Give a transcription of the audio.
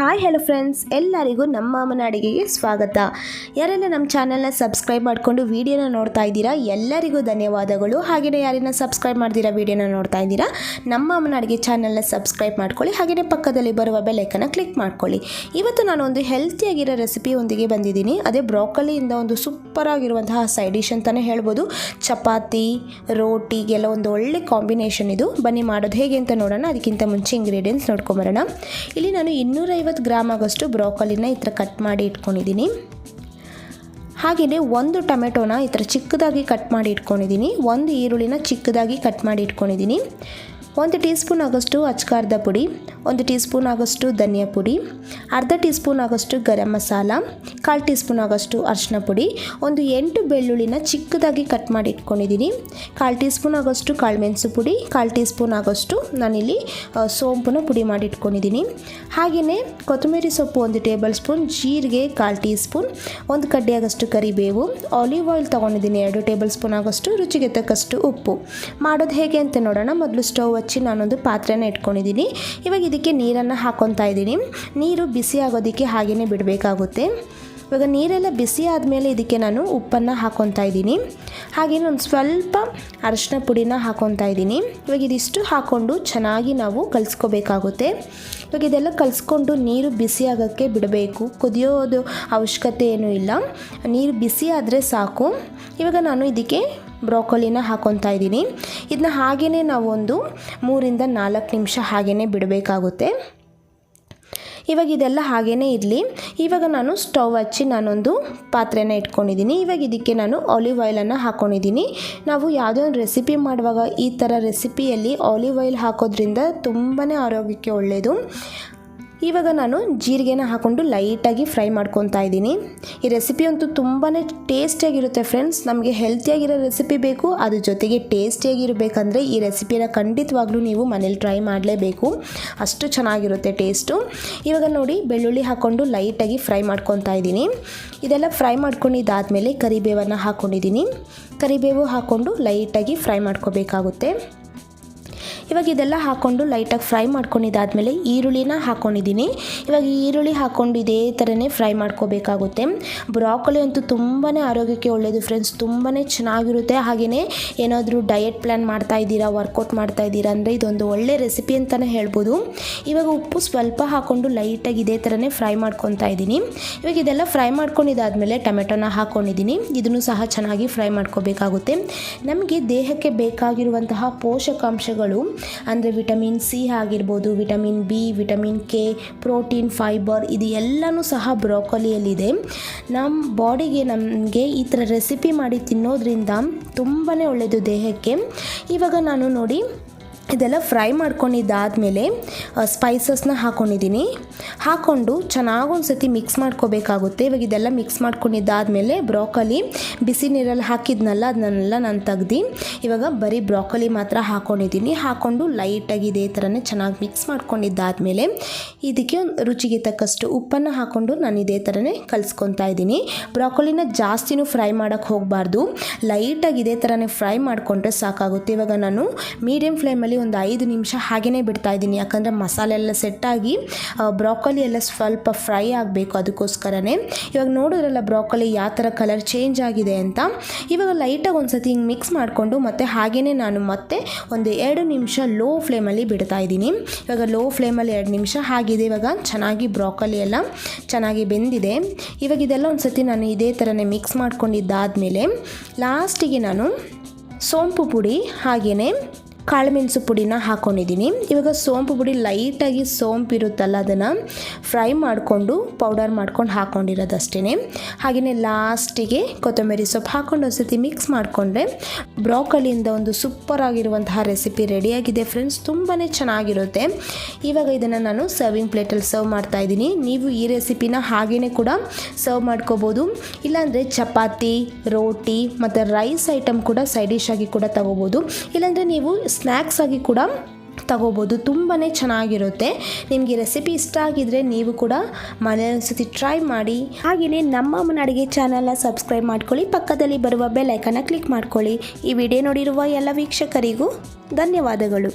Hi hello friends, ಎಲ್ಲರಿಗೂ ನಮ್ಮ ಅಮ್ಮನ ಅಡುಗೆಗೆ ಸ್ವಾಗತ. ಯಾರೆಲ್ಲ ನಮ್ಮ ಚಾನಲ್ನ ಸಬ್ಸ್ಕ್ರೈಬ್ ಮಾಡಿಕೊಂಡು ವಿಡಿಯೋನ ನೋಡ್ತಾ ಇದ್ದೀರಾ ಎಲ್ಲರಿಗೂ ಧನ್ಯವಾದಗಳು. ಹಾಗೆಯೇ ಯಾರನ್ನ ಸಬ್ಸ್ಕ್ರೈಬ್ ಮಾಡ್ದಿರಾ ವಿಡಿಯೋನ ನೋಡ್ತಾ ಇದ್ದೀರಾ ನಮ್ಮ ಅಮ್ಮನ ಅಡುಗೆ ಚಾನಲ್ನ ಸಬ್ಸ್ಕ್ರೈಬ್ ಮಾಡ್ಕೊಳ್ಳಿ. ಹಾಗೆಯೇ ಪಕ್ಕದಲ್ಲಿ ಬರುವ ಬೆಲ್ ಐಕನ್ನ ಕ್ಲಿಕ್ ಮಾಡ್ಕೊಳ್ಳಿ. ಇವತ್ತು ನಾನು ಒಂದು ಹೆಲ್ತಿಯಾಗಿರೋ ರೆಸಿಪಿ ಒಂದಿಗೆ ಬಂದಿದ್ದೀನಿ. ಅದೇ ಬ್ರೋಕೊಲಿಯಿಂದ ಒಂದು ಸೂಪರ್ ಆಗಿರುವಂತಹ ಸೈಡ್ ಡಿಶ್ ಅಂತಲೇ ಹೇಳ್ಬೋದು. ಚಪಾತಿ ರೋಟಿಗೆಲ್ಲ ಒಂದು ಒಳ್ಳೆ ಕಾಂಬಿನೇಷನ್ ಇದು. ಬನ್ನಿ ಮಾಡೋದು ಹೇಗೆ ಅಂತ ನೋಡೋಣ. ಅದಕ್ಕಿಂತ ಮುಂಚೆ ಇಂಗ್ರೀಡಿಯೆಂಟ್ಸ್ ನೋಡ್ಕೊಂಬರೋಣ. ಇಲ್ಲಿ ನಾನು 250 ಗ್ರಾಮ್ ಆಗೋಷ್ಟು ಬ್ರೋಕೊಲಿನ ಈ ಥರ ಕಟ್ ಮಾಡಿ ಇಟ್ಕೊಂಡಿದ್ದೀನಿ. ಹಾಗೆಯೇ ಒಂದು ಟೊಮೆಟೊನ ಈ ಥರ ಚಿಕ್ಕದಾಗಿ ಕಟ್ ಮಾಡಿ ಇಟ್ಕೊಂಡಿದ್ದೀನಿ. ಒಂದು ಈರುಳ್ಳಿನ ಚಿಕ್ಕದಾಗಿ ಕಟ್ ಮಾಡಿ ಇಟ್ಕೊಂಡಿದ್ದೀನಿ. 1 ಟೀ ಸ್ಪೂನ್ ಆಗೋಷ್ಟು ಅಚ್ಕಾರದ ಪುಡಿ, 1 ಟೀ ಸ್ಪೂನ್ ಆಗೋಷ್ಟು ಧನಿಯಾ ಪುಡಿ, ಅರ್ಧ ಟೀ ಸ್ಪೂನ್ ಆಗೋಷ್ಟು ಗರಂ ಮಸಾಲ, 1/4 ಟೀ ಸ್ಪೂನ್ ಆಗೋಷ್ಟು ಅರಿಶಿನ ಪುಡಿ, 8 ಬೆಳ್ಳುಳ್ಳಿನ ಚಿಕ್ಕದಾಗಿ ಕಟ್ ಮಾಡಿ ಇಟ್ಕೊಂಡಿದ್ದೀನಿ. 1/4 ಟೀ ಸ್ಪೂನ್ ಆಗೋಷ್ಟು ಕಾಳುಮೆಣಸು ಪುಡಿ, 1/4 ಟೀ ಸ್ಪೂನ್ ಆಗೋಷ್ಟು ನಾನಿಲ್ಲಿ ಸೋಂಪನ್ನು ಪುಡಿ ಮಾಡಿ ಇಟ್ಕೊಂಡಿದ್ದೀನಿ. ಹಾಗೆಯೇ ಕೊತ್ತಂಬರಿ ಸೊಪ್ಪು 1 ಟೇಬಲ್ ಸ್ಪೂನ್, ಜೀರಿಗೆ 1/4 ಟೀ ಸ್ಪೂನ್, 1 ಕಡ್ಡಿ ಆಗೋಷ್ಟು ಕರಿಬೇವು, ಆಲಿವ್ ಆಯಿಲ್ ತೊಗೊಂಡಿದ್ದೀನಿ 2 ಟೇಬಲ್ ಸ್ಪೂನ್ ಆಗೋಷ್ಟು, ರುಚಿಗೆ ತಕ್ಕಷ್ಟು ಉಪ್ಪು. ಮಾಡೋದು ಹೇಗೆ ಅಂತ ನೋಡೋಣ. ಮೊದಲು ಸ್ಟವ್ ಹಚ್ಚಿ ನಾನೊಂದು ಪಾತ್ರೆನ ಇಟ್ಕೊಂಡಿದ್ದೀನಿ. ಇವಾಗ ಇದಕ್ಕೆ ನೀರನ್ನು ಹಾಕ್ಕೊತಾ ಇದ್ದೀನಿ. ನೀರು ಬಿಸಿ ಆಗೋದಕ್ಕೆ ಹಾಗೆಯೇ ಬಿಡಬೇಕಾಗುತ್ತೆ. ಇವಾಗ ನೀರೆಲ್ಲ ಬಿಸಿ ಆದಮೇಲೆ ಇದಕ್ಕೆ ನಾನು ಉಪ್ಪನ್ನು ಹಾಕ್ಕೊತಾ ಇದ್ದೀನಿ. ಹಾಗೆಯೇ ಒಂದು ಸ್ವಲ್ಪ ಅರಿಶಿನ ಪುಡಿನ ಹಾಕ್ಕೊತಾ ಇದ್ದೀನಿ. ಇವಾಗ ಇದಿಷ್ಟು ಹಾಕ್ಕೊಂಡು ಚೆನ್ನಾಗಿ ನಾವು ಕಲಿಸ್ಕೋಬೇಕಾಗುತ್ತೆ. ಇವಾಗ ಇದೆಲ್ಲ ಕಲಿಸ್ಕೊಂಡು ನೀರು ಬಿಸಿ ಆಗೋಕ್ಕೆ ಬಿಡಬೇಕು. ಕುದಿಯೋದು ಅವಶ್ಯಕತೆ ಏನೂ ಇಲ್ಲ, ನೀರು ಬಿಸಿ ಆದರೆ ಸಾಕು. ಇವಾಗ ನಾನು ಇದಕ್ಕೆ ಬ್ರೋಕೊಲಿನ ಹಾಕ್ಕೊತಾ ಇದ್ದೀನಿ. ಇದನ್ನ ಹಾಗೆಯೇ ನಾವು ಒಂದು 3 ರಿಂದ 4 ನಿಮಿಷ ಹಾಗೆಯೇ ಬಿಡಬೇಕಾಗುತ್ತೆ. ಇವಾಗ ಇದೆಲ್ಲ ಹಾಗೆಯೇ ಇರಲಿ. ಇವಾಗ ನಾನು ಸ್ಟವ್ ಹಚ್ಚಿ ನಾನೊಂದು ಪಾತ್ರೆನ ಇಟ್ಕೊಂಡಿದ್ದೀನಿ. ಇವಾಗ ಇದಕ್ಕೆ ನಾನು ಆಲಿವ್ ಆಯಿಲನ್ನು ಹಾಕ್ಕೊಂಡಿದ್ದೀನಿ. ನಾವು ಯಾವುದೇ ಒಂದು ರೆಸಿಪಿ ಮಾಡುವಾಗ ಈ ಥರ ರೆಸಿಪಿಯಲ್ಲಿ ಆಲಿವ್ ಆಯಿಲ್ ಹಾಕೋದ್ರಿಂದ ತುಂಬಾ ಆರೋಗ್ಯಕ್ಕೆ ಒಳ್ಳೆಯದು. ಇವಾಗ ನಾನು ಜೀರಿಗೆನ ಹಾಕ್ಕೊಂಡು ಲೈಟಾಗಿ ಫ್ರೈ ಮಾಡ್ಕೊತಾ ಇದ್ದೀನಿ. ಈ ರೆಸಿಪಿ ಅಂತೂ ತುಂಬಾ ಟೇಸ್ಟಿಯಾಗಿರುತ್ತೆ ಫ್ರೆಂಡ್ಸ್. ನಮಗೆ ಹೆಲ್ತಿಯಾಗಿರೋ ರೆಸಿಪಿ ಬೇಕು, ಅದ್ರ ಜೊತೆಗೆ ಟೇಸ್ಟಿಯಾಗಿರಬೇಕಂದ್ರೆ ಈ ರೆಸಿಪಿನ ಖಂಡಿತವಾಗ್ಲೂ ನೀವು ಮನೇಲಿ ಟ್ರೈ ಮಾಡಲೇಬೇಕು. ಅಷ್ಟು ಚೆನ್ನಾಗಿರುತ್ತೆ ಟೇಸ್ಟು. ಇವಾಗ ನೋಡಿ ಬೆಳ್ಳುಳ್ಳಿ ಹಾಕ್ಕೊಂಡು ಲೈಟಾಗಿ ಫ್ರೈ ಮಾಡ್ಕೊತಾ ಇದ್ದೀನಿ. ಇದೆಲ್ಲ ಫ್ರೈ ಮಾಡ್ಕೊಂಡಿದ್ದಾದಮೇಲೆ ಕರಿಬೇವನ್ನು ಹಾಕ್ಕೊಂಡಿದ್ದೀನಿ. ಕರಿಬೇವು ಹಾಕ್ಕೊಂಡು ಲೈಟಾಗಿ ಫ್ರೈ ಮಾಡ್ಕೋಬೇಕಾಗುತ್ತೆ. ಇವಾಗ ಇದೆಲ್ಲ ಹಾಕ್ಕೊಂಡು ಲೈಟಾಗಿ ಫ್ರೈ ಮಾಡ್ಕೊಂಡಿದ್ದಾದಮೇಲೆ ಈರುಳ್ಳಿನ ಹಾಕ್ಕೊಂಡಿದ್ದೀನಿ. ಇವಾಗ ಈರುಳ್ಳಿ ಹಾಕ್ಕೊಂಡು ಇದೇ ಥರನೇ ಫ್ರೈ ಮಾಡ್ಕೋಬೇಕಾಗುತ್ತೆ. ಬ್ರೋಕೊಲಿ ಅಂತೂ ತುಂಬಾ ಆರೋಗ್ಯಕ್ಕೆ ಒಳ್ಳೆಯದು ಫ್ರೆಂಡ್ಸ್, ತುಂಬಾ ಚೆನ್ನಾಗಿರುತ್ತೆ. ಹಾಗೆಯೇ ಏನಾದರೂ ಡಯಟ್ ಪ್ಲ್ಯಾನ್ ಮಾಡ್ತಾ ಇದ್ದೀರಾ, ವರ್ಕೌಟ್ ಮಾಡ್ತಾ ಇದ್ದೀರಾ ಅಂದರೆ ಇದೊಂದು ಒಳ್ಳೆ ರೆಸಿಪಿ ಅಂತಲೇ ಹೇಳ್ಬೋದು. ಇವಾಗ ಉಪ್ಪು ಸ್ವಲ್ಪ ಹಾಕ್ಕೊಂಡು ಲೈಟಾಗಿ ಇದೇ ಥರನೇ ಫ್ರೈ ಮಾಡ್ಕೊತಾ ಇದ್ದೀನಿ. ಇವಾಗ ಇದೆಲ್ಲ ಫ್ರೈ ಮಾಡ್ಕೊಂಡಿದ್ದಾದಮೇಲೆ ಟೊಮೆಟೊನ ಹಾಕ್ಕೊಂಡಿದ್ದೀನಿ. ಇದನ್ನು ಸಹ ಚೆನ್ನಾಗಿ ಫ್ರೈ ಮಾಡ್ಕೋಬೇಕಾಗುತ್ತೆ. ನಮಗೆ ದೇಹಕ್ಕೆ ಬೇಕಾಗಿರುವಂತಹ ಪೋಷಕಾಂಶಗಳು ಅಂದರೆ ವಿಟಮಿನ್ ಸಿ ಆಗಿರ್ಬೋದು, vitamin B, vitamin K, protein, fibre ಇದು ಎಲ್ಲನೂ ಸಹ ಬ್ರೋಕೊಲಿಯಲ್ಲಿದೆ. ನಮ್ಮ ಬಾಡಿಗೆ ನಮಗೆ ಈ ಥರ ರೆಸಿಪಿ ಮಾಡಿ ತಿನ್ನೋದ್ರಿಂದ ತುಂಬಾ ಒಳ್ಳೆಯದು ದೇಹಕ್ಕೆ. ಇವಾಗ ನಾನು ನೋಡಿ ಇದೆಲ್ಲ ಫ್ರೈ ಮಾಡ್ಕೊಂಡಿದ್ದಾದಮೇಲೆ ಸ್ಪೈಸಸ್ನ ಹಾಕ್ಕೊಂಡಿದ್ದೀನಿ. ಹಾಕ್ಕೊಂಡು ಚೆನ್ನಾಗಿ ಒಂದು ಸತಿ ಮಿಕ್ಸ್ ಮಾಡ್ಕೋಬೇಕಾಗುತ್ತೆ. ಇವಾಗ ಇದೆಲ್ಲ ಮಿಕ್ಸ್ ಮಾಡ್ಕೊಂಡಿದ್ದಾದಮೇಲೆ ಬ್ರೋಕೊಲಿ ಬಿಸಿ ನೀರಲ್ಲಿ ಹಾಕಿದ್ನಲ್ಲ ಅದನ್ನೆಲ್ಲ ನಾನು ತೆಗ್ದು ಇವಾಗ ಬರೀ ಬ್ರೋಕೊಲಿ ಮಾತ್ರ ಹಾಕ್ಕೊಂಡಿದ್ದೀನಿ. ಹಾಕ್ಕೊಂಡು ಲೈಟಾಗಿ ಇದೇ ಥರನೇ ಚೆನ್ನಾಗಿ ಮಿಕ್ಸ್ ಮಾಡ್ಕೊಂಡಿದ್ದಾದಮೇಲೆ ಇದಕ್ಕೆ ರುಚಿಗೆ ತಕ್ಕಷ್ಟು ಉಪ್ಪನ್ನು ಹಾಕ್ಕೊಂಡು ನಾನು ಇದೇ ಥರನೇ ಕಲಿಸ್ಕೊತಾ ಇದ್ದೀನಿ. ಬ್ರೋಕೊಲಿನ ಜಾಸ್ತಿನೂ ಫ್ರೈ ಮಾಡೋಕ್ಕೆ ಹೋಗಬಾರ್ದು, ಲೈಟಾಗಿ ಇದೇ ಥರನೇ ಫ್ರೈ ಮಾಡಿಕೊಂಡ್ರೆ ಸಾಕಾಗುತ್ತೆ. ಇವಾಗ ನಾನು ಮೀಡಿಯಮ್ ಫ್ಲೇಮಲ್ಲಿ ಒಂದು 5 ನಿಮಿಷ ಹಾಗೆಯೇ ಬಿಡ್ತಾ ಇದ್ದೀನಿ. ಯಾಕಂದರೆ ಮಸಾಲೆ ಎಲ್ಲ ಸೆಟ್ಟಾಗಿ ಬ್ರೋಕೊಲಿ ಎಲ್ಲ ಸ್ವಲ್ಪ ಫ್ರೈ ಆಗಬೇಕು, ಅದಕ್ಕೋಸ್ಕರನೇ. ಇವಾಗ ನೋಡಿದ್ರಲ್ಲ ಬ್ರೋಕೊಲಿ ಯಾವ ಥರ ಕಲರ್ ಚೇಂಜ್ ಆಗಿದೆ ಅಂತ. ಇವಾಗ ಲೈಟಾಗಿ ಒಂದು ಸತಿ ಹಿಂಗೆ ಮಿಕ್ಸ್ ಮಾಡಿಕೊಂಡು ಮತ್ತೆ ಹಾಗೆಯೇ ನಾನು ಮತ್ತೆ ಒಂದು 2 ನಿಮಿಷ ಲೋ ಫ್ಲೇಮಲ್ಲಿ ಬಿಡ್ತಾ ಇದ್ದೀನಿ. ಇವಾಗ ಲೋ ಫ್ಲೇಮಲ್ಲಿ 2 ನಿಮಿಷ ಆಗಿದೆ. ಇವಾಗ ಚೆನ್ನಾಗಿ ಬ್ರೋಕೊಲಿ ಎಲ್ಲ ಚೆನ್ನಾಗಿ ಬೆಂದಿದೆ. ಇವಾಗ ಇದೆಲ್ಲ ಒಂದು ಸತಿ ನಾನು ಇದೇ ಥರನೇ ಮಿಕ್ಸ್ ಮಾಡ್ಕೊಂಡಿದ್ದಾದಮೇಲೆ ಲಾಸ್ಟಿಗೆ ನಾನು ಸೋಂಪು ಪುಡಿ ಹಾಗೆಯೇ ಕಾಳುಮೆಣಸು ಪುಡಿನ ಹಾಕ್ಕೊಂಡಿದ್ದೀನಿ. ಇವಾಗ ಸೋಂಪು ಪುಡಿ ಲೈಟಾಗಿ ಸೋಂಪು ಇರುತ್ತಲ್ಲ ಅದನ್ನು ಫ್ರೈ ಮಾಡಿಕೊಂಡು ಪೌಡರ್ ಮಾಡ್ಕೊಂಡು ಹಾಕ್ಕೊಂಡಿರೋದಷ್ಟೇ. ಹಾಗೆಯೇ ಲಾಸ್ಟಿಗೆ ಕೊತ್ತಂಬರಿ ಸೊಪ್ಪು ಹಾಕ್ಕೊಂಡು ಒಂದ್ಸತಿ ಮಿಕ್ಸ್ ಮಾಡಿಕೊಂಡ್ರೆ ಬ್ರೋಕೊಲಿಯಿಂದ ಒಂದು ಸೂಪರ್ ಆಗಿರುವಂತಹ ರೆಸಿಪಿ ರೆಡಿಯಾಗಿದೆ ಫ್ರೆಂಡ್ಸ್. ತುಂಬಾ ಚೆನ್ನಾಗಿರುತ್ತೆ. ಇವಾಗ ಇದನ್ನು ನಾನು ಸರ್ವಿಂಗ್ ಪ್ಲೇಟಲ್ಲಿ ಸರ್ವ್ ಮಾಡ್ತಾಯಿದ್ದೀನಿ. ನೀವು ಈ ರೆಸಿಪಿನ ಹಾಗೆಯೇ ಕೂಡ ಸರ್ವ್ ಮಾಡ್ಕೋಬೋದು. ಇಲ್ಲಾಂದರೆ ಚಪಾತಿ, ರೋಟಿ ಮತ್ತು ರೈಸ್ ಐಟಮ್ ಕೂಡ ಸೈಡ್ ಡಿಶ್ ಆಗಿ ಕೂಡ ತಗೋಬೋದು. ಇಲ್ಲಾಂದರೆ ನೀವು ಸ್ನ್ಯಾಕ್ಸ್ ಆಗಿ ಕೂಡ ತಗೋಬೋದು. ತುಂಬಾ ಚೆನ್ನಾಗಿರುತ್ತೆ. ನಿಮಗೆ ರೆಸಿಪಿ ಇಷ್ಟ ಆಗಿದ್ರೆ ನೀವು ಕೂಡ ಮನೆ ಒಂದ್ಸತಿ ಟ್ರೈ ಮಾಡಿ. ಹಾಗೆಯೇ ನಮ್ಮ ಅಮ್ಮನ ಅಡುಗೆ ಚಾನಲ್ನ ಸಬ್ಸ್ಕ್ರೈಬ್ ಮಾಡ್ಕೊಳ್ಳಿ. ಪಕ್ಕದಲ್ಲಿ ಬರುವ ಬೆಲ್ ಐಕನ್ನ ಕ್ಲಿಕ್ ಮಾಡ್ಕೊಳ್ಳಿ. ಈ ವಿಡಿಯೋ ನೋಡಿರುವ ಎಲ್ಲ ವೀಕ್ಷಕರಿಗೂ ಧನ್ಯವಾದಗಳು.